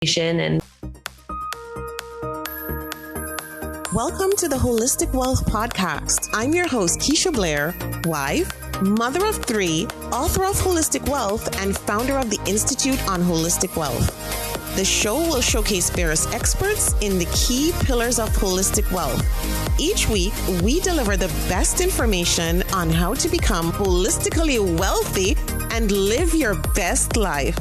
And welcome to the Holistic Wealth Podcast. I'm your host, Keisha Blair, wife, mother of 3, author of Holistic Wealth, and founder of the Institute on Holistic Wealth. The show will showcase various experts in the key pillars of holistic wealth. Each week, we deliver the best information on how to become holistically wealthy and live your best life.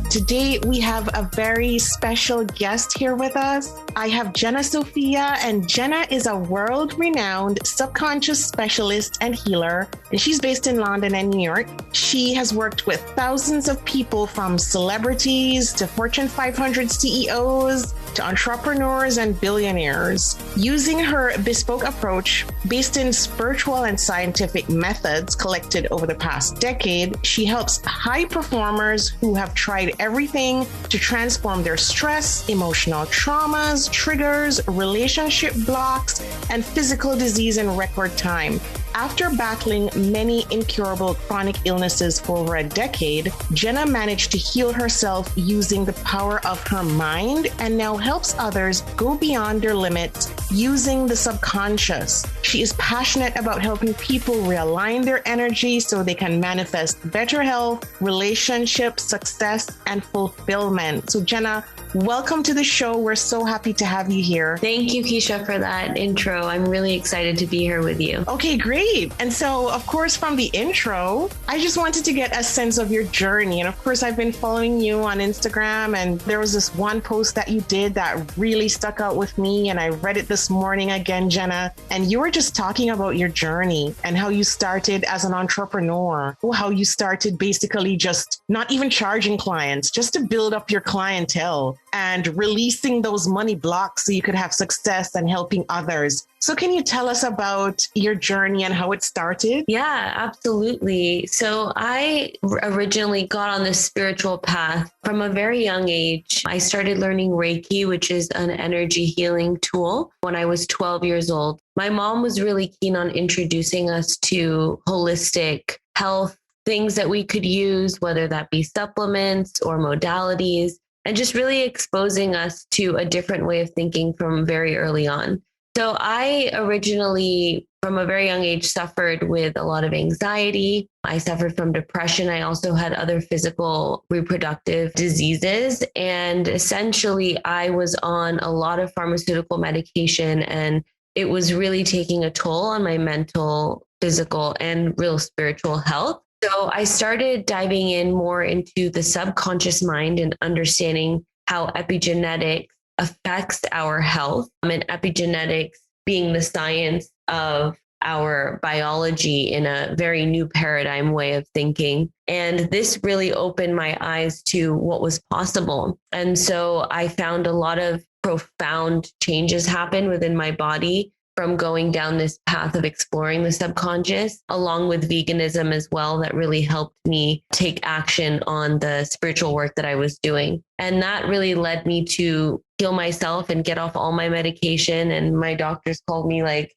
Today, we have a very special guest here with us. I have Jena Sophia, and Jena is a world-renowned subconscious specialist and healer, and she's based in London and New York. She has worked with thousands of people, from celebrities to Fortune 500 CEOs to entrepreneurs and billionaires. Using her bespoke approach based in spiritual and scientific methods collected over the past decade, she helps high performers who have tried everything to transform their stress, emotional traumas, triggers, relationship blocks, and physical disease in record time. After battling many incurable chronic illnesses for over a decade, Jena managed to heal herself using the power of her mind and now helps others go beyond their limits using the subconscious. She is passionate about helping people realign their energy so they can manifest better health, relationship, success, and fulfillment. So Jena, welcome to the show. We're so happy to have you here. Thank you, Keisha, for that intro. I'm really excited to be here with you. Okay, great. And so, of course, from the intro, I just wanted to get a sense of your journey. And of course, I've been following you on Instagram, and there was this one post that you did that really stuck out with me. And I read it this morning again, Jena, and you were just talking about your journey and how you started as an entrepreneur, how you started basically just not even charging clients, just to build up your clientele and releasing those money blocks so you could have success and helping others. So can you tell us about your journey and how it started? Yeah, absolutely. So I originally got on this spiritual path from a very young age. I started learning Reiki, which is an energy healing tool, when I was 12 years old. My mom was really keen on introducing us to holistic health, things that we could use, whether that be supplements or modalities, and just really exposing us to a different way of thinking from very early on. So I originally, from a very young age, suffered with a lot of anxiety. I suffered from depression. I also had other physical reproductive diseases. And essentially, I was on a lot of pharmaceutical medication, and it was really taking a toll on my mental, physical, and real spiritual health. So I started diving in more into the subconscious mind and understanding how epigenetics affects our health, and epigenetics being the science of our biology in a very new paradigm way of thinking. And this really opened my eyes to what was possible. And so I found a lot of profound changes happen within my body from going down this path of exploring the subconscious, along with veganism as well, that really helped me take action on the spiritual work that I was doing. And that really led me to heal myself and get off all my medication. And my doctors called me like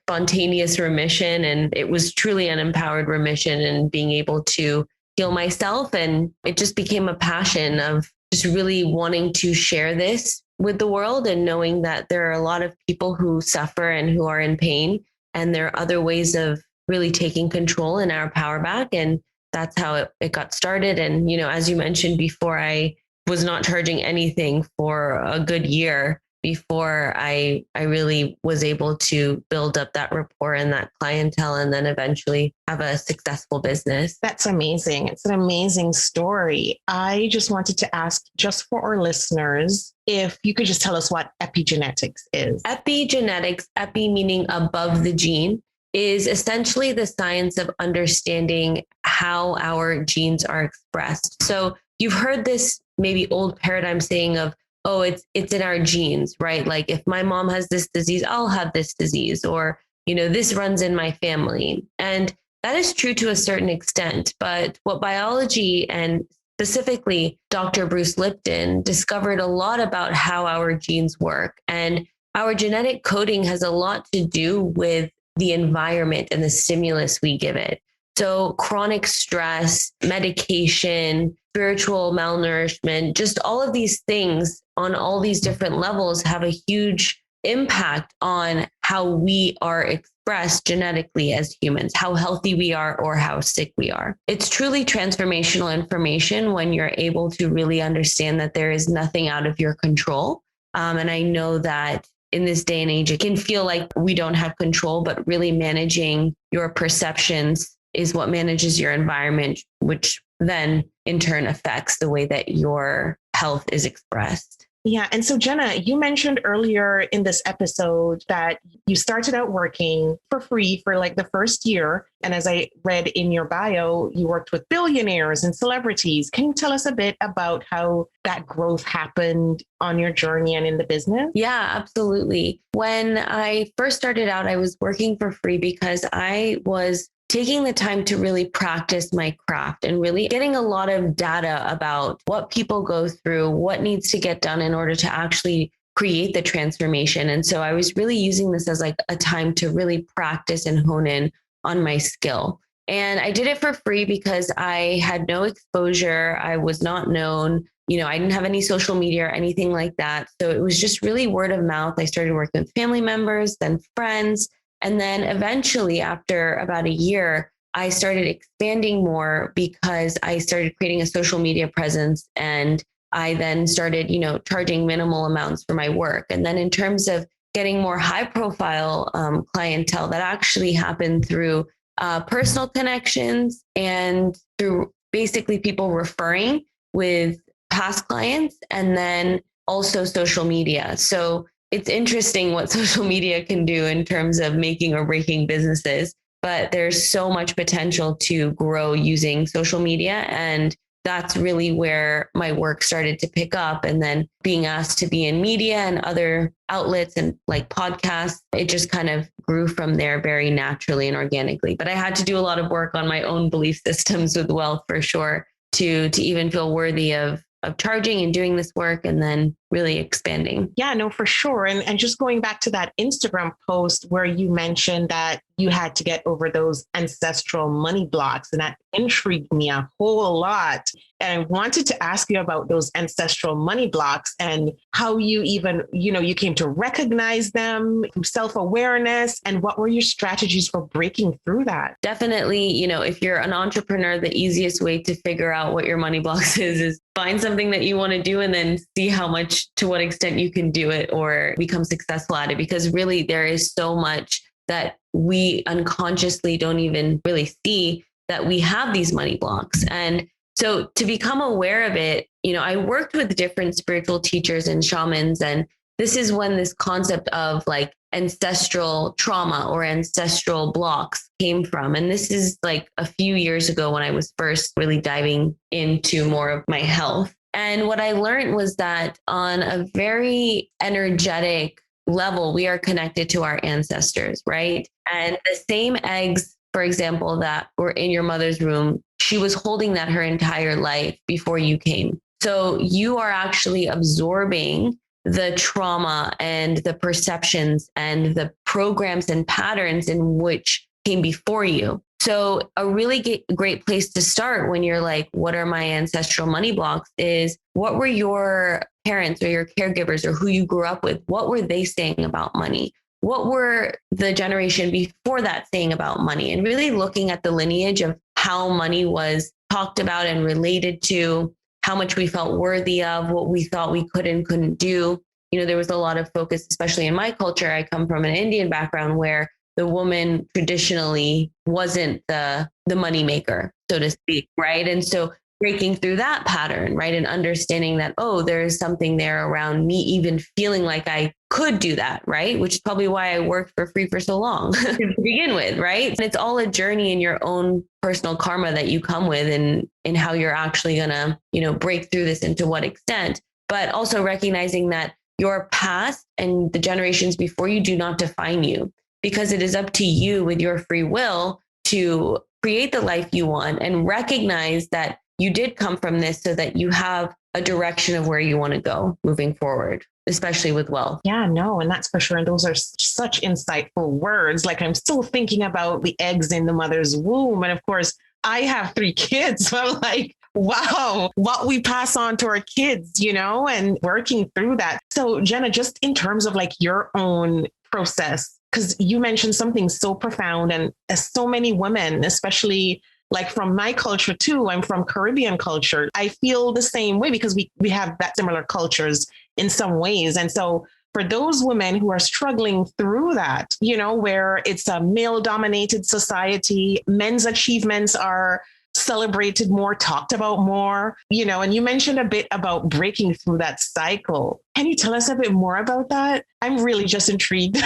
spontaneous remission. And it was truly an empowered remission and being able to heal myself. And it just became a passion of just really wanting to share this with the world, and knowing that there are a lot of people who suffer and who are in pain. And there are other ways of really taking control and our power back. And that's how it got started. And, as you mentioned before, I was not charging anything for a good year before I really was able to build up that rapport and that clientele, and then eventually have a successful business. That's amazing. It's an amazing story. I just wanted to ask, just for our listeners, if you could just tell us what epigenetics is. Epigenetics, epi meaning above the gene, is essentially the science of understanding how our genes are expressed. So you've heard this maybe old paradigm saying of, oh, it's in our genes, right? Like if my mom has this disease, I'll have this disease, or, this runs in my family. And that is true to a certain extent. But what biology, and specifically Dr. Bruce Lipton, discovered a lot about how our genes work. And our genetic coding has a lot to do with the environment and the stimulus we give it. So chronic stress, medication, spiritual malnourishment, just all of these things on all these different levels have a huge impact on how we are expressed genetically as humans, how healthy we are or how sick we are. It's truly transformational information when you're able to really understand that there is nothing out of your control. And I know that in this day and age, it can feel like we don't have control, but really managing your perceptions is what manages your environment, which then in turn affects the way that your health is expressed. Yeah. And so, Jena, you mentioned earlier in this episode that you started out working for free for like the first year. And as I read in your bio, you worked with billionaires and celebrities. Can you tell us a bit about how that growth happened on your journey and in the business? Yeah, absolutely. When I first started out, I was working for free because I was taking the time to really practice my craft and really getting a lot of data about what people go through, what needs to get done in order to actually create the transformation. And so I was really using this as like a time to really practice and hone in on my skill. And I did it for free because I had no exposure. I was not known. I didn't have any social media or anything like that. So it was just really word of mouth. I started working with family members, then friends. And then eventually, after about a year, I started expanding more because I started creating a social media presence. And I then started, charging minimal amounts for my work. And then in terms of getting more high profile clientele, that actually happened through personal connections and through basically people referring with past clients, and then also social media. So it's interesting what social media can do in terms of making or breaking businesses, but there's so much potential to grow using social media. And that's really where my work started to pick up. And then being asked to be in media and other outlets and like podcasts, it just kind of grew from there very naturally and organically. But I had to do a lot of work on my own belief systems with wealth for sure to even feel worthy of charging and doing this work and then really expanding. Yeah, no, for sure. And just going back to that Instagram post where you mentioned that you had to get over those ancestral money blocks, and that intrigued me a whole lot. And I wanted to ask you about those ancestral money blocks and how you even, you came to recognize them, self-awareness, and what were your strategies for breaking through that? Definitely, if you're an entrepreneur, the easiest way to figure out what your money blocks is find something that you want to do and then see how much, to what extent you can do it or become successful at it. Because really there is so much that we unconsciously don't even really see that we have these money blocks. And so to become aware of it, I worked with different spiritual teachers and shamans, and this is when this concept of like ancestral trauma or ancestral blocks came from. And this is like a few years ago when I was first really diving into more of my health. And what I learned was that on a very energetic level, we are connected to our ancestors, right? And the same eggs, for example, that were in your mother's womb, she was holding that her entire life before you came. So you are actually absorbing the trauma and the perceptions and the programs and patterns in which came before you. So a really great place to start when you're like, what are my ancestral money blocks is what were your parents or your caregivers or who you grew up with? What were they saying about money? What were the generation before that saying about money? And really looking at the lineage of how money was talked about and related to, how much we felt worthy of, what we thought we could and couldn't do. There was a lot of focus, especially in my culture. I come from an Indian background where the woman traditionally wasn't the money maker, so to speak, right? And so breaking through that pattern, right? And understanding that, there's something there around me even feeling like I could do that, right? Which is probably why I worked for free for so long to begin with, right? And it's all a journey in your own personal karma that you come with and how you're actually gonna, break through this and to what extent, but also recognizing that your past and the generations before you do not define you, because it is up to you with your free will to create the life you want and recognize that you did come from this so that you have a direction of where you want to go moving forward, especially with wealth. Yeah, no, and that's for sure. And those are such insightful words. Like I'm still thinking about the eggs in the mother's womb. And of course, I have 3 kids. So I'm like, wow, what we pass on to our kids, and working through that. So Jena, just in terms of like your own process, because you mentioned something so profound, and so many women, especially like from my culture too, I'm from Caribbean culture. I feel the same way because we have that similar cultures in some ways. And so for those women who are struggling through that, where it's a male dominated society, men's achievements are celebrated more, talked about more, and you mentioned a bit about breaking through that cycle. Can you tell us a bit more about that? I'm really just intrigued.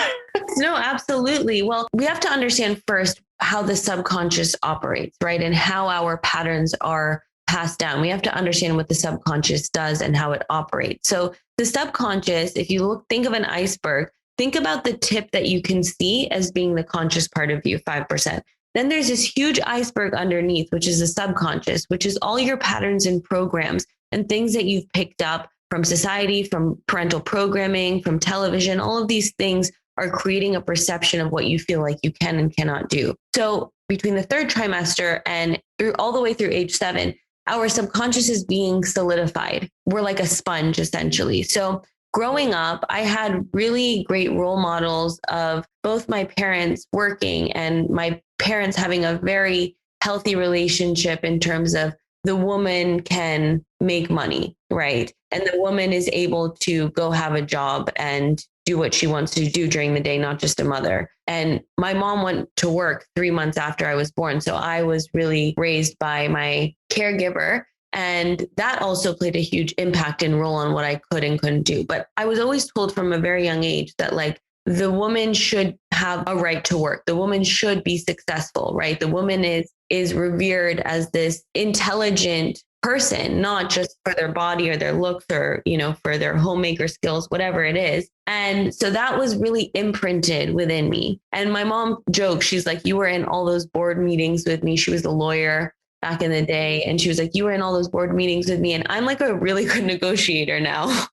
No, absolutely. Well, we have to understand first how the subconscious operates, right? And how our patterns are passed down. We have to understand what the subconscious does and how it operates. So the subconscious, if you think of an iceberg, think about the tip that you can see as being the conscious part of you, 5%. Then there's this huge iceberg underneath, which is the subconscious, which is all your patterns and programs and things that you've picked up from society, from parental programming, from television. All of these things are creating a perception of what you feel like you can and cannot do. So between the 3rd trimester and through all the way through age 7, our subconscious is being solidified. We're like a sponge, essentially. So growing up, I had really great role models of both my parents working and my parents having a very healthy relationship in terms of the woman can make money, right? And the woman is able to go have a job and do what she wants to do during the day, not just a mother. And my mom went to work 3 months after I was born. So I was really raised by my caregiver. And that also played a huge impact and role on what I could and couldn't do. But I was always told from a very young age that like the woman should have a right to work. The woman should be successful, right? The woman is revered as this intelligent person, not just for their body or their looks or, for their homemaker skills, whatever it is. And so that was really imprinted within me. And my mom jokes, she's like, you were in all those board meetings with me. She was a lawyer back in the day. And she was like, you were in all those board meetings with me. And I'm like a really good negotiator now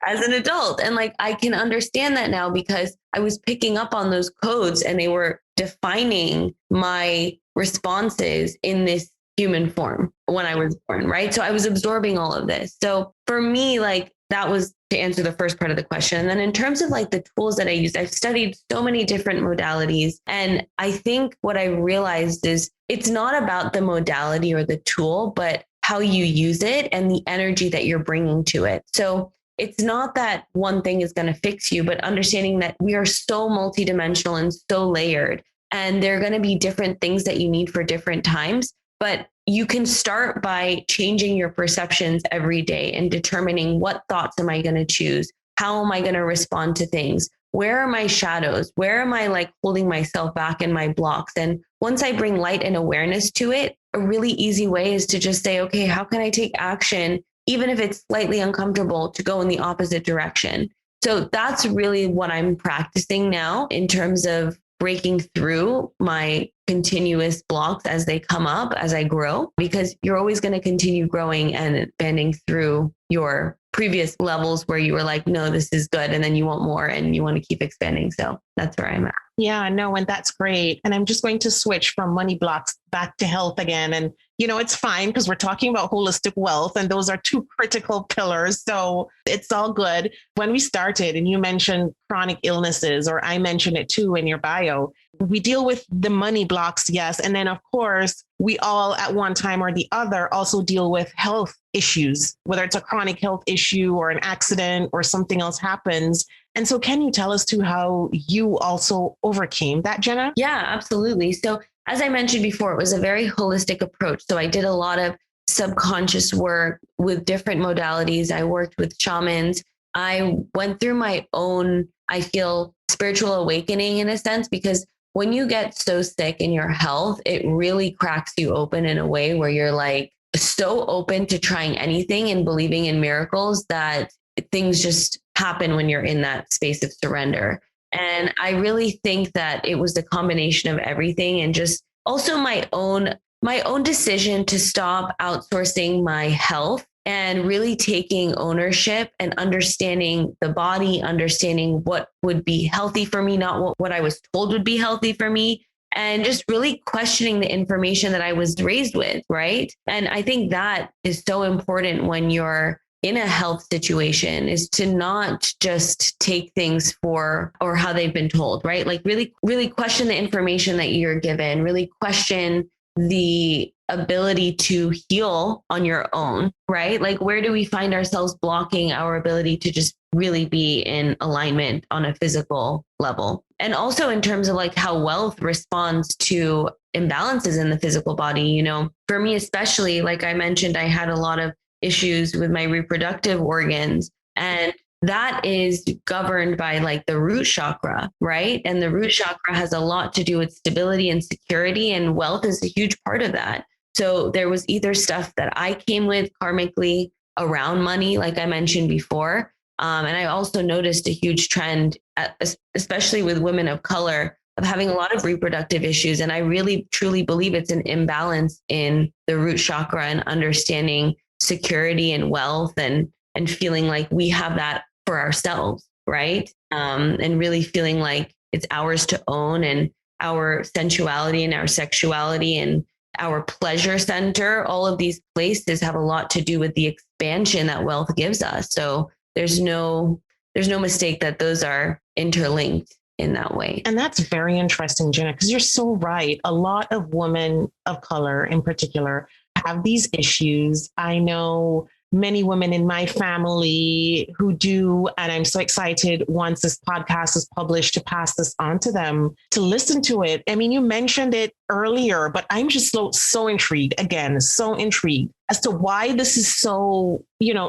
as an adult. And like, I can understand that now because I was picking up on those codes and they were defining my responses in this human form when I was born, right? So I was absorbing all of this. So for me, like that was to answer the first part of the question. And then in terms of like the tools that I use, I've studied so many different modalities. And I think what I realized is it's not about the modality or the tool, but how you use it and the energy that you're bringing to it. So it's not that one thing is going to fix you, but understanding that we are so multidimensional and so layered, and there are going to be different things that you need for different times. But you can start by changing your perceptions every day and determining what thoughts am I going to choose? How am I going to respond to things? Where are my shadows? Where am I like holding myself back in my blocks? And once I bring light and awareness to it, a really easy way is to just say, okay, how can I take action, even if it's slightly uncomfortable, to go in the opposite direction? So that's really what I'm practicing now in terms of breaking through my continuous blocks as they come up, as I grow, because you're always going to continue growing and bending through your previous levels where you were like, no, this is good. And then you want more and you want to keep expanding. So that's where I'm at. Yeah, no, and that's great. And I'm just going to switch from money blocks back to health again. And, it's fine because we're talking about holistic wealth and those are 2 critical pillars. So it's all good. When we started and you mentioned chronic illnesses, or I mentioned it too in your bio, we deal with the money blocks. Yes. And then of course, we all at one time or the other also deal with health issues, whether it's a chronic health issue or an accident or something else happens. And so can you tell us too how you also overcame that, Jena? Yeah, absolutely. So as I mentioned before, it was a very holistic approach. So I did a lot of subconscious work with different modalities. I worked with shamans. I went through my own, I feel, spiritual awakening in a sense, because when you get so sick in your health, it really cracks you open in a way where you're like so open to trying anything and believing in miracles that things just happen when you're in that space of surrender. And I really think that it was the combination of everything, and just also my own decision to stop outsourcing my health and really taking ownership and understanding the body, understanding what would be healthy for me, not what I was told would be healthy for me, and just really questioning the information that I was raised with. Right. And I think that is so important when you're in a health situation, is to not just take things for or how they've been told, right? Like really, really question the information that you're given, really question the ability to heal on your own, right? Like where do we find ourselves blocking our ability to just really be in alignment on a physical level? And also in terms of like how wealth responds to imbalances in the physical body. You know, for me, especially, like I mentioned, I had a lot of issues with my reproductive organs, and that is governed by like the root chakra, right? And the root chakra has a lot to do with stability and security, and wealth is a huge part of that. So there was either stuff that I came with karmically around money, like I mentioned before. And I also noticed a huge trend, especially with women of color, of having a lot of reproductive issues. And I really, truly believe it's an imbalance in the root chakra and understanding security and wealth and feeling like we have that for ourselves, right? And really feeling like it's ours to own, and our sensuality and our sexuality and our pleasure center, all of these places have a lot to do with the expansion that wealth gives us. So there's no mistake that those are interlinked in that way. And that's very interesting, Jena, because you're so right. A lot of women of color in particular have these issues. I know many women in my family who do, and I'm so excited once this podcast is published to pass this on to them to listen to it. I mean, you mentioned it earlier, but I'm just so intrigued, again, so intrigued as to why this is so,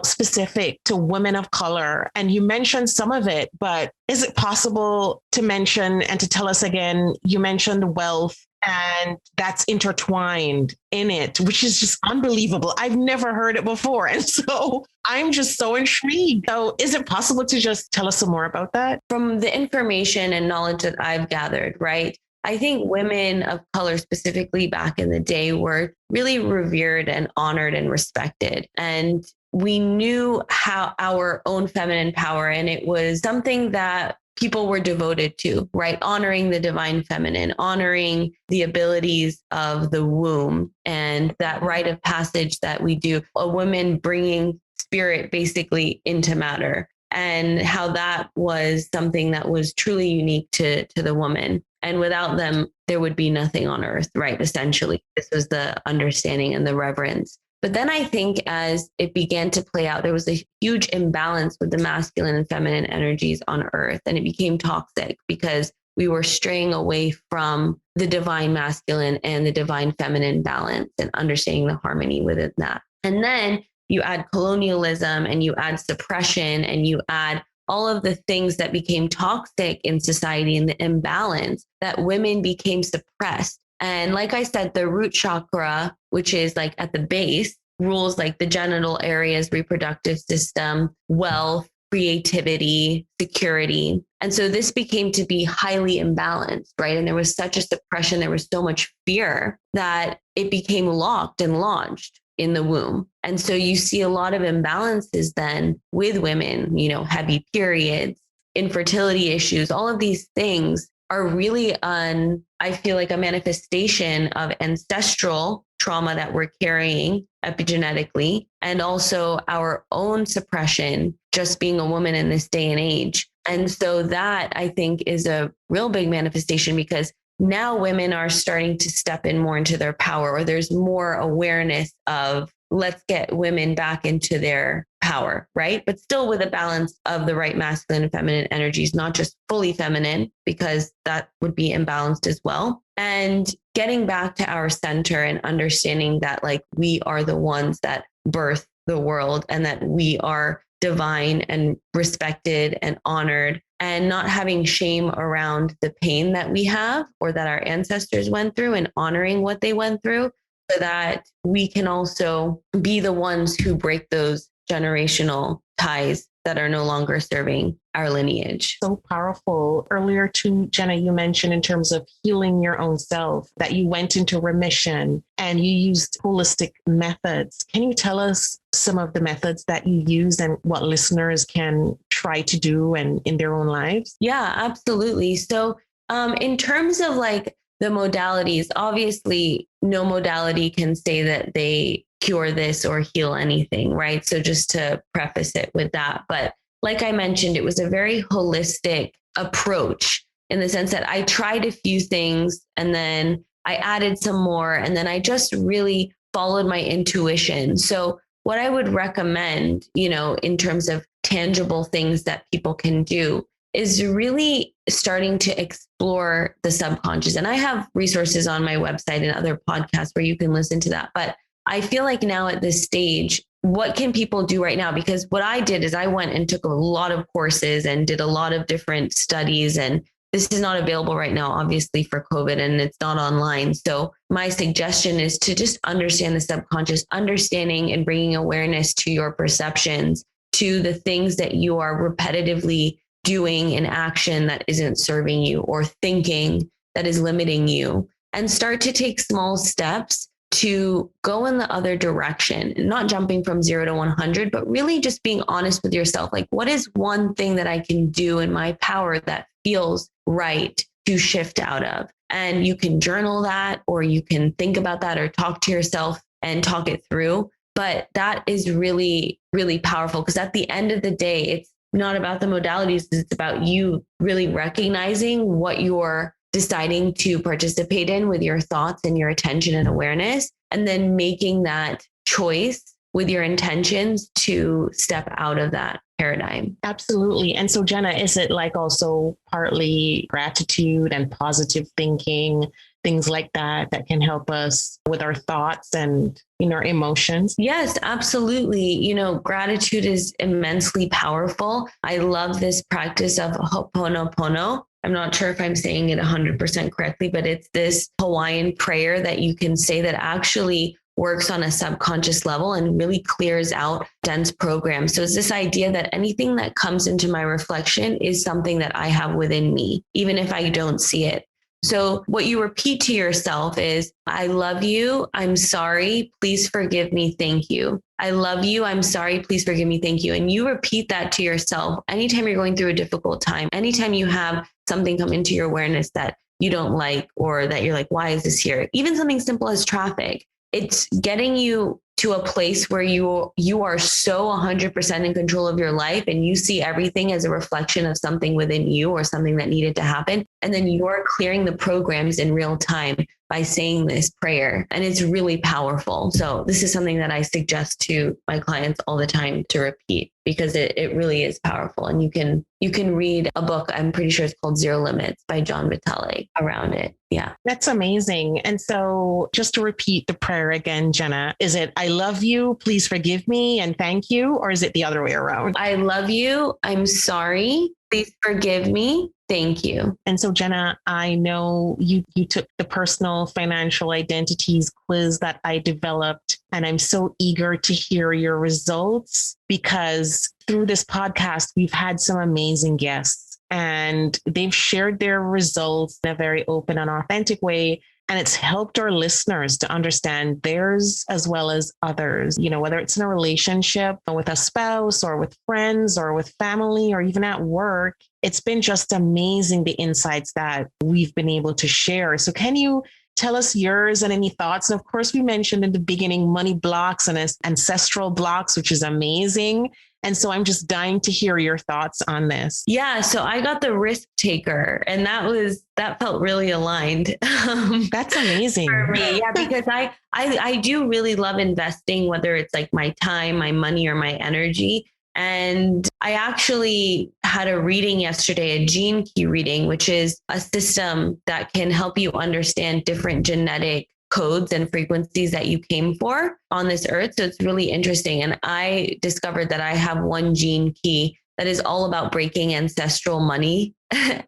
specific to women of color. And you mentioned some of it, but is it possible to mention and to tell us again, you mentioned wealth, and that's intertwined in it, which is just unbelievable. I've never heard it before. And so I'm just so intrigued. So is it possible to just tell us some more about that? From the information and knowledge that I've gathered, right? I think women of color, specifically back in the day, were really revered and honored and respected. And we knew how our own feminine power, and it was something that people were devoted to, right? Honoring the divine feminine, honoring the abilities of the womb, and that rite of passage that we do, a woman bringing spirit basically into matter, and how that was something that was truly unique to the woman. And without them, there would be nothing on earth, right? Essentially, this was the understanding and the reverence. But then I think as it began to play out, there was a huge imbalance with the masculine and feminine energies on earth. And it became toxic because we were straying away from the divine masculine and the divine feminine balance and understanding the harmony within that. And then you add colonialism and you add suppression and you add all of the things that became toxic in society and the imbalance that women became suppressed. And like I said, the root chakra, which is like at the base, rules like the genital areas, reproductive system, wealth, creativity, security. And so this became to be highly imbalanced, right? And there was such a suppression, there was so much fear that it became locked and launched in the womb. And so you see a lot of imbalances then with women, heavy periods, infertility issues, all of these things are really I feel like a manifestation of ancestral trauma that we're carrying epigenetically, and also our own suppression, just being a woman in this day and age. And so that I think is a real big manifestation, because now women are starting to step in more into their power, or there's more awareness of let's get women back into their power, right? But still with a balance of the right masculine and feminine energies, not just fully feminine, because that would be imbalanced as well. And getting back to our center and understanding that like we are the ones that birth the world, and that we are divine and respected and honored, and not having shame around the pain that we have or that our ancestors went through, and honoring what they went through, so that we can also be the ones who break those generational ties that are no longer serving our lineage. So powerful. Earlier too, Jena, you mentioned in terms of healing your own self that you went into remission and you used holistic methods. Can you tell us some of the methods that you use and what listeners can try to do and in their own lives? Yeah, absolutely. So in terms of like the modalities, obviously no modality can say that they cure this or heal anything, right? So just to preface it with that. But like I mentioned, it was a very holistic approach in the sense that I tried a few things and then I added some more, and then I just really followed my intuition. So what I would recommend, in terms of tangible things that people can do is really starting to explore the subconscious. And I have resources on my website and other podcasts where you can listen to that. But I feel like now at this stage, what can people do right now? Because what I did is I went and took a lot of courses and did a lot of different studies. And this is not available right now, obviously, for COVID, and it's not online. So my suggestion is to just understand the subconscious, understanding and bringing awareness to your perceptions, to the things that you are repetitively doing in action that isn't serving you, or thinking that is limiting you, and start to take small steps to go in the other direction, not jumping from 0 to 100, but really just being honest with yourself. Like, what is one thing that I can do in my power that feels right to shift out of? And you can journal that, or you can think about that, or talk to yourself and talk it through. But that is really, really powerful, because at the end of the day, it's not about the modalities. It's about you really recognizing what you're deciding to participate in with your thoughts and your attention and awareness, and then making that choice with your intentions to step out of that paradigm. Absolutely. And so, Jena, is it like also partly gratitude and positive thinking, things like that can help us with our thoughts and our emotions? Yes, absolutely. Gratitude is immensely powerful. I love this practice of Ho'oponopono. I'm not sure if I'm saying it 100% correctly, but it's this Hawaiian prayer that you can say that actually works on a subconscious level and really clears out dense programs. So it's this idea that anything that comes into my reflection is something that I have within me, even if I don't see it. So what you repeat to yourself is, I love you. I'm sorry. Please forgive me. Thank you. I love you. I'm sorry. Please forgive me. Thank you. And you repeat that to yourself anytime you're going through a difficult time, anytime you have something come into your awareness that you don't like, or that you're like, why is this here? Even something simple as traffic. It's getting you to a place where you are so 100% in control of your life, and you see everything as a reflection of something within you or something that needed to happen. And then you're clearing the programs in real time by saying this prayer. And it's really powerful. So this is something that I suggest to my clients all the time to repeat, because it really is powerful. And you can read a book, I'm pretty sure it's called Zero Limits by John Vitale, around it. Yeah. That's amazing. And so just to repeat the prayer again, Jena, is it, I love you, please forgive me and thank you? Or is it the other way around? I love you. I'm sorry. Please forgive me. Thank you. And so, Jena, I know you took the personal financial identities quiz that I developed, and I'm so eager to hear your results, because through this podcast, we've had some amazing guests and they've shared their results in a very open and authentic way. And it's helped our listeners to understand theirs as well as others, whether it's in a relationship with a spouse or with friends or with family or even at work. It's been just amazing, the insights that we've been able to share. So can you tell us yours and any thoughts? And of course, we mentioned in the beginning, money blocks and ancestral blocks, which is amazing. And so I'm just dying to hear your thoughts on this. Yeah. So I got the risk taker, and that felt really aligned. That's amazing for me. Yeah. Because I do really love investing, whether it's like my time, my money, or my energy. And I actually had a reading yesterday, a gene key reading, which is a system that can help you understand different genetic codes and frequencies that you came for on this earth. So it's really interesting. And I discovered that I have one gene key that is all about breaking ancestral money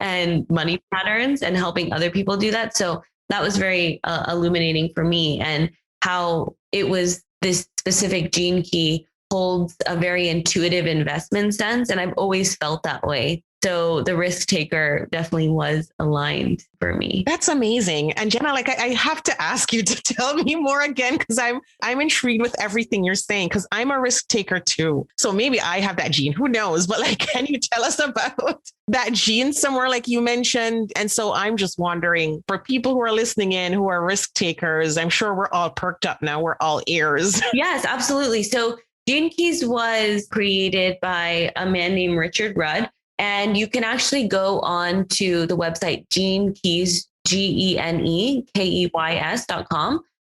and money patterns and helping other people do that. So that was very illuminating for me, and how it was this specific gene key holds a very intuitive investment sense. And I've always felt that way. So the risk taker definitely was aligned for me. That's amazing. And Jena, like I have to ask you to tell me more again, because I'm intrigued with everything you're saying, because I'm a risk taker too. So maybe I have that gene, who knows? But like, can you tell us about that gene somewhere like you mentioned? And so I'm just wondering, for people who are listening in, who are risk takers, I'm sure we're all perked up now. We're all ears. Yes, absolutely. So Gene Keys was created by a man named Richard Rudd. And you can actually go on to the website Gene Keys, GeneKeys.com,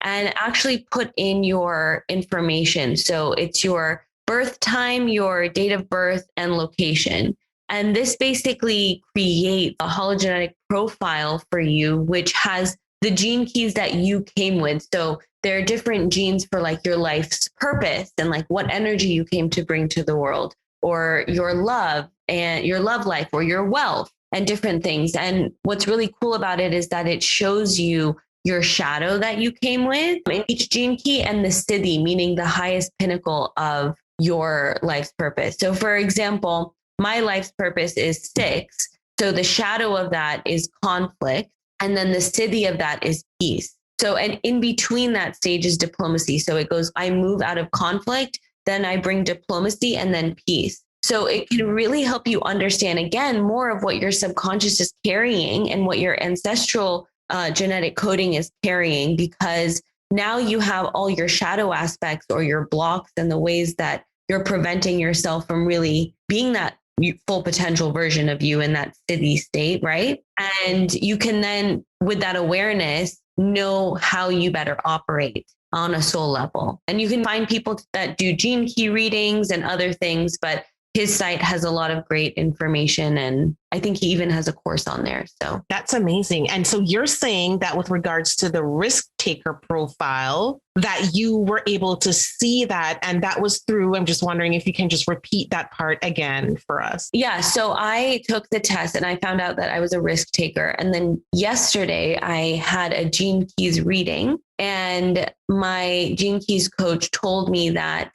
and actually put in your information. So it's your birth time, your date of birth, and location. And this basically creates a hologenetic profile for you, which has the gene keys that you came with. So there are different genes for like your life's purpose and like what energy you came to bring to the world, or your love and your love life, or your wealth and different things. And what's really cool about it is that it shows you your shadow that you came with in each gene key, and the siddhi, meaning the highest pinnacle of your life's purpose. So for example, my life's purpose is 6. So the shadow of that is conflict. And then the siddhi of that is peace. So, and in between that stage is diplomacy. So it goes, I move out of conflict, then I bring diplomacy, and then peace. So it can really help you understand, again, more of what your subconscious is carrying and what your ancestral genetic coding is carrying, because now you have all your shadow aspects or your blocks and the ways that you're preventing yourself from really being that full potential version of you in that siddhi state, right? And you can then, with that awareness, know how you better operate on a soul level. And you can find people that do gene key readings and other things, but his site has a lot of great information. And I think he even has a course on there. So that's amazing. And so you're saying that with regards to the risk taker profile, that you were able to see that. And that was through, I'm just wondering if you can just repeat that part again for us. Yeah. So I took the test and I found out that I was a risk taker. And then yesterday I had a Gene Keys reading, and my Gene Keys coach told me that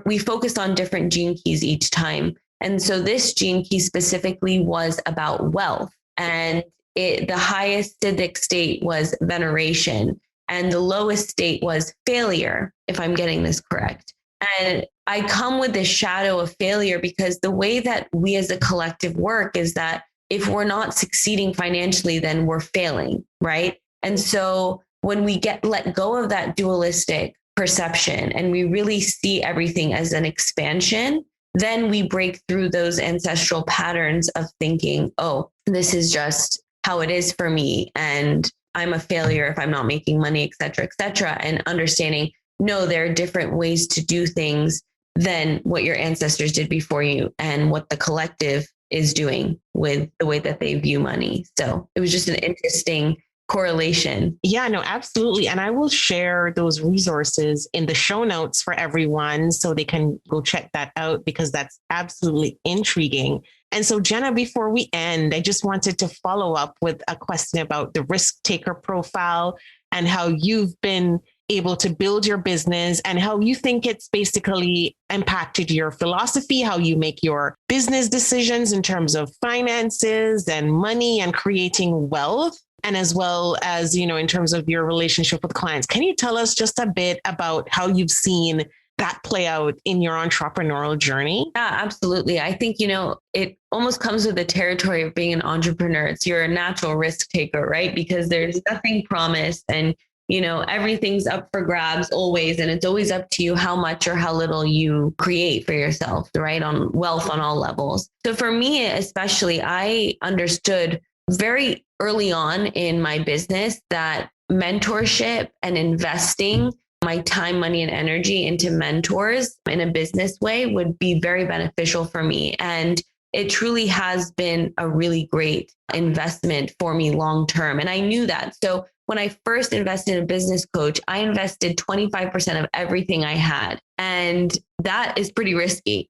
we focused on different gene keys each time. And so this gene key specifically was about wealth, and the highest siddhic state was veneration, and the lowest state was failure, if I'm getting this correct. And I come with this shadow of failure because the way that we as a collective work is that if we're not succeeding financially, then we're failing, right? And so when we let go of that dualistic perception and we really see everything as an expansion, then we break through those ancestral patterns of thinking, oh, this is just how it is for me, and I'm a failure if I'm not making money, et cetera, and understanding, no, there are different ways to do things than what your ancestors did before you and what the collective is doing with the way that they view money. So it was just an interesting correlation. Yeah, no, absolutely. And I will share those resources in the show notes for everyone so they can go check that out, because that's absolutely intriguing. And so, Jena, before we end, I just wanted to follow up with a question about the risk taker profile and how you've been able to build your business and how you think it's basically impacted your philosophy, how you make your business decisions in terms of finances and money and creating wealth. And as well as, you know, in terms of your relationship with clients. Can you tell us just a bit about how you've seen that play out in your entrepreneurial journey? Yeah, absolutely. I think, it almost comes with the territory of being an entrepreneur. You're a natural risk taker, right? Because there's nothing promised, and, everything's up for grabs always. And it's always up to you how much or how little you create for yourself, right? On wealth on all levels. So for me, especially, I understood very early on in my business that mentorship and investing my time, money, and energy into mentors in a business way would be very beneficial for me. And it truly has been a really great investment for me long term. And I knew that. So when I first invested in a business coach, I invested 25% of everything I had. And that is pretty risky.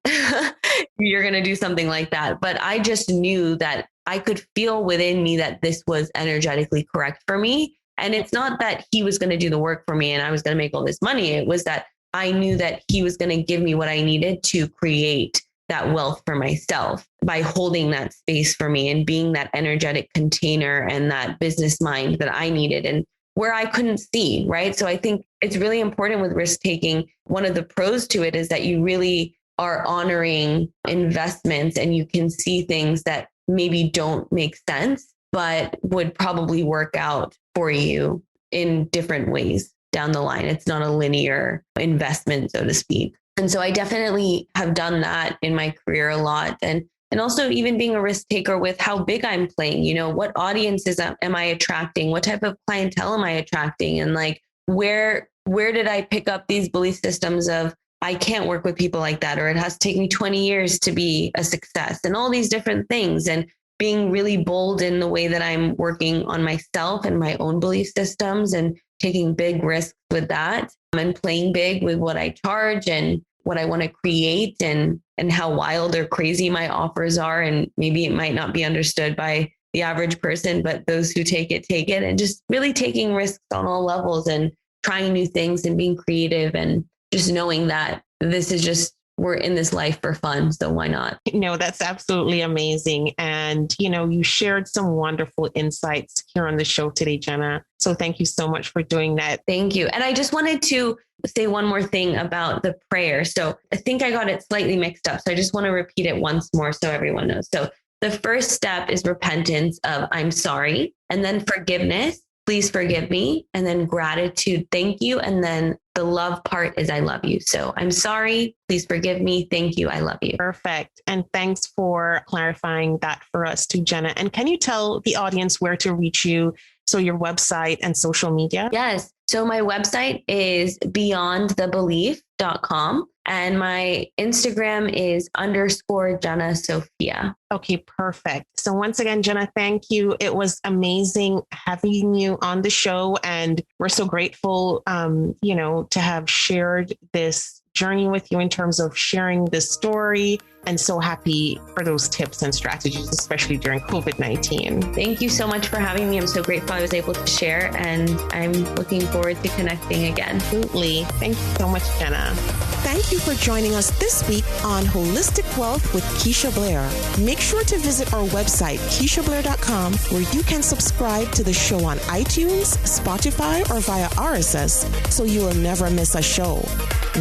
You're going to do something like that. But I just knew that I could feel within me that this was energetically correct for me. And it's not that he was going to do the work for me and I was going to make all this money. It was that I knew that he was going to give me what I needed to create that wealth for myself by holding that space for me and being that energetic container and that business mind that I needed and where I couldn't see, right? So I think it's really important with risk taking. One of the pros to it is that you really are honoring investments and you can see things that maybe don't make sense, but would probably work out for you in different ways down the line. It's not a linear investment, so to speak. And so I definitely have done that in my career a lot. And also even being a risk taker with how big I'm playing, what audiences am I attracting? What type of clientele am I attracting? And like, where did I pick up these belief systems of, I can't work with people like that, or it has to take me 20 years to be a success, and all these different things, and being really bold in the way that I'm working on myself and my own belief systems and taking big risks with that and playing big with what I charge and what I want to create and how wild or crazy my offers are. And maybe it might not be understood by the average person, but those who take it, and just really taking risks on all levels and trying new things and being creative and just knowing that this is just, we're in this life for fun. So why not? No, that's absolutely amazing. And, you shared some wonderful insights here on the show today, Jena. So thank you so much for doing that. Thank you. And I just wanted to say one more thing about the prayer. So I think I got it slightly mixed up. So I just want to repeat it once more so everyone knows. So the first step is repentance of I'm sorry, and then forgiveness. Please forgive me. And then gratitude. Thank you. And then the love part is I love you. So I'm sorry. Please forgive me. Thank you. I love you. Perfect. And thanks for clarifying that for us too, Jena. And can you tell the audience where to reach you? So your website and social media? Yes. So my website is beyondthebelief.com and my Instagram is _Jena Sophia. Okay, perfect. So once again, Jena, thank you. It was amazing having you on the show. And we're so grateful, to have shared this journey with you in terms of sharing this story, and so happy for those tips and strategies, especially during COVID-19. Thank you so much for having me. I'm so grateful I was able to share, and I'm looking forward to connecting again. Absolutely. Thank you so much, Jena. Thank you for joining us this week on Holistic Wealth with Keisha Blair. Make sure to visit our website, KeishaBlair.com, where you can subscribe to the show on iTunes, Spotify, or via RSS, so you will never miss a show.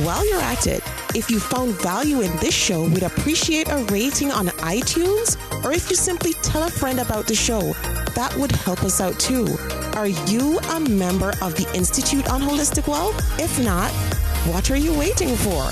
While you're at it, if you found value in this show, we'd appreciate a rating on iTunes, or if you simply tell a friend about the show, that would help us out too. Are you a member of the Institute on Holistic Wealth? If not, what are you waiting for?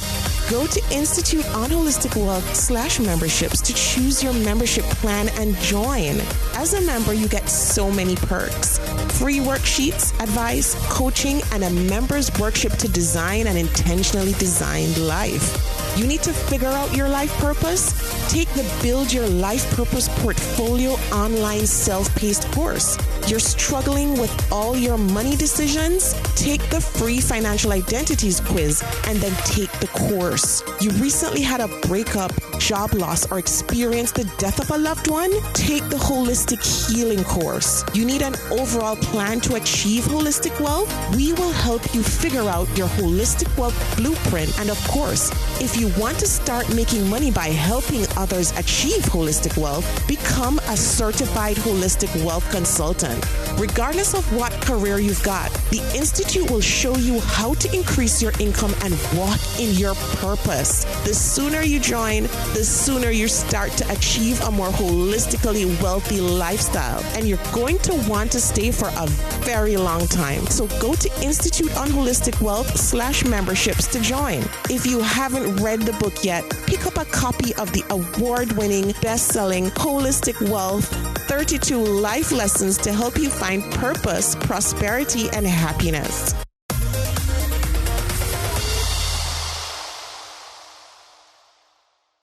Go to instituteonholisticwealth.com/memberships to choose your membership plan and join. As a member, you get so many perks: free worksheets, advice, coaching, and a member's workshop to design an intentionally designed life. You need to figure out your life purpose? Take the Build Your Life Purpose Portfolio online self-paced course. You're struggling with all your money decisions? Take the free financial identities quiz and then take the course. You recently had a breakup, job loss, or experienced the death of a loved one? Take the Holistic Healing course. You need an overall plan to achieve holistic wealth? We will help you figure out your holistic wealth blueprint. And of course, if you want to start making money by helping others achieve holistic wealth, become a certified holistic wealth consultant. Regardless of what career you've got, the Institute will show you how to increase your income and walk in your purpose. The sooner you join, the sooner you start to achieve a more holistically wealthy lifestyle. And you're going to want to stay for a very long time. So go to instituteonholisticwealth.com/memberships to join. If you haven't read the book yet, pick up a copy of the award-winning, best-selling Holistic Wealth 32 Life Lessons to help you find purpose, prosperity, and happiness.